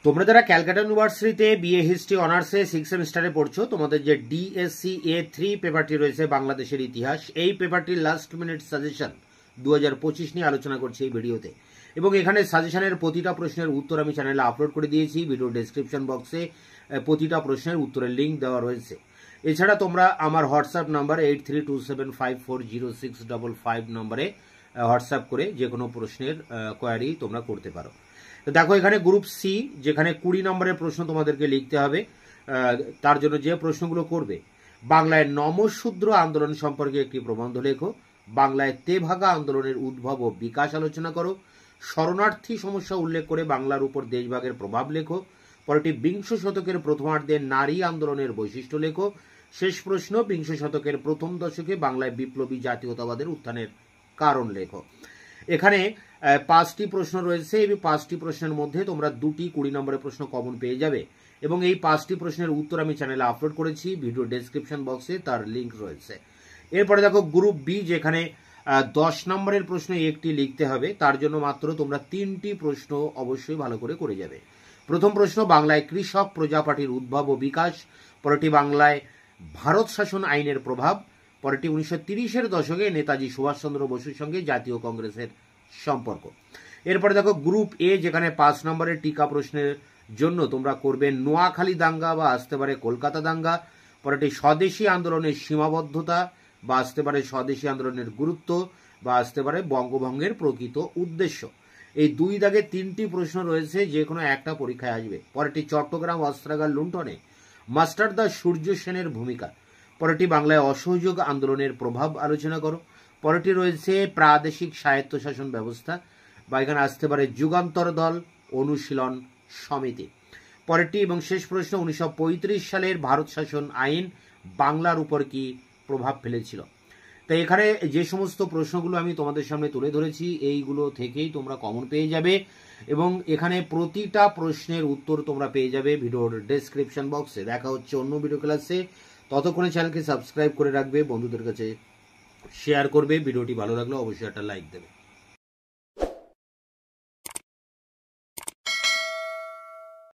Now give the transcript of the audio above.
তোমরা যারা ক্যালকাটা ইউনিভার্সিটিতে বিএ হিস্ট্রি অনার্সে 6 সেমিস্টারে পড়ছো, তোমাদের যে ডিএসসি A3 পেপারটি রয়েছে বাংলাদেশের ইতিহাস, এই পেপারটির লাস্ট মিনিট সাজেশন 2025 নিয়ে আলোচনা করছি এই ভিডিওতে। এবং এখানে সাজেশনের প্রতিটা প্রশ্নের উত্তর আমি চ্যানেলে আপলোড করে দিয়েছি। ভিডিও ডেসক্রিপশন বক্সে প্রতিটা প্রশ্নের উত্তরের লিঙ্ক দেওয়া রয়েছে। এছাড়া তোমরা আমার হোয়াটসঅ্যাপ নাম্বার 8327540655 নম্বরে হোয়াটসঅ্যাপ করে যে কোনো প্রশ্নের কোয়ারি তোমরা করতে পারো। তো দেখো, এখানে গ্রুপ সি, যেখানে 20 নম্বরের প্রশ্ন তোমাদেরকে লিখতে হবে। তার জন্য যে প্রশ্নগুলো করবে, বাংলায় নমশূদ্র আন্দোলন সম্পর্কে একটি প্রবন্ধ লেখো, বাংলায় তেভাগা আন্দোলনের উদ্ভব ও বিকাশ আলোচনা করো, শরণার্থী সমস্যা উল্লেখ করে বাংলার উপর দেশভাগের প্রভাব লেখো, পরেরটি বিংশ শতকের প্রথমার্ধে নারী আন্দোলনের বৈশিষ্ট্য লেখো, শেষ প্রশ্ন বিংশ শতকের প্রথম দশকে বাংলায় বিপ্লবী জাতীয়তাবাদের উত্থানের কারণ লেখো। এখানে 5টি প্রশ্ন রয়েছে। এই 5টি প্রশ্নের মধ্যে তোমরা 2টি 20 নম্বরের প্রশ্ন কমন পেয়ে যাবে এবং এই 5টি প্রশ্নের উত্তর আমি চ্যানেলে আপলোড করেছি। ভিডিও ডেসক্রিপশন বক্সে তার লিঙ্ক রয়েছে। এরপরে দেখো গ্রুপ বি, যেখানে 10 নম্বরের প্রশ্ন একটি লিখতে হবে। তার জন্য মাত্র তোমরা 3টি প্রশ্ন অবশ্যই ভালো করে যাবে। প্রথম প্রশ্ন, বাংলায় কৃষক প্রজা পার্টির উদ্ভব ও বিকাশ, পরেরটি বাংলায় ভারত শাসন আইনের প্রভাব, পরেরটি 1930-এর দশকে নেতাজি সুভাষচন্দ্র বসুর সঙ্গে জাতীয় কংগ্রেসের সম্পর্ক। এরপরে দেখো গ্রুপ এ, যেখানে 5 নম্বরের টিকা প্রশ্নের জন্য তোমরা করবে নোয়াখালী দাঙ্গা বা আসতে পারে কলকাতা দাঙ্গা, পরেরটি স্বদেশী আন্দোলনের সীমাবদ্ধতা বা আসতে পারে স্বদেশী আন্দোলনের গুরুত্ব বা আসতে পারে বঙ্গভঙ্গের প্রকৃত উদ্দেশ্য। এই 2 দাগে 3টি প্রশ্ন রয়েছে, যে কোনো একটা পরীক্ষায় আসবে। পরেরটি চট্টগ্রাম অস্ত্রাগার লুণ্ঠনে মাস্টারদা সূর্য সেনের ভূমিকা, পরেরটি বাংলায় অসহযোগ আন্দোলনের প্রভাব আলোচনা করো, পরেরটি রয়েছে প্রাদেশিক স্বায়ত্তশাসন ব্যবস্থা বা এখানে আসতে পারে যুগান্তর দল অনুশীলন সমিতি। পরেরটি এবং শেষ প্রশ্ন, 1935 সালের ভারত শাসন আইন বাংলার উপর কি প্রভাব ফেলেছিল। তাই এখানে যে সমস্ত প্রশ্নগুলো আমি তোমাদের সামনে তুলে ধরেছি, এইগুলো থেকেই তোমরা কমন পেয়ে যাবে এবং এখানে প্রতিটা প্রশ্নের উত্তর তোমরা পেয়ে যাবে ভিডিওর ডেসক্রিপশন বক্সে। দেখা হচ্ছে অন্য ভিডিও ক্লাসে। ততক্ষণে চ্যানেলকে সাবস্ক্রাইব করে রাখবে, বন্ধুদের কাছে শেয়ার করবে। ভিডিওটি ভালো লাগলে অবশ্যই একটা লাইক দেবে।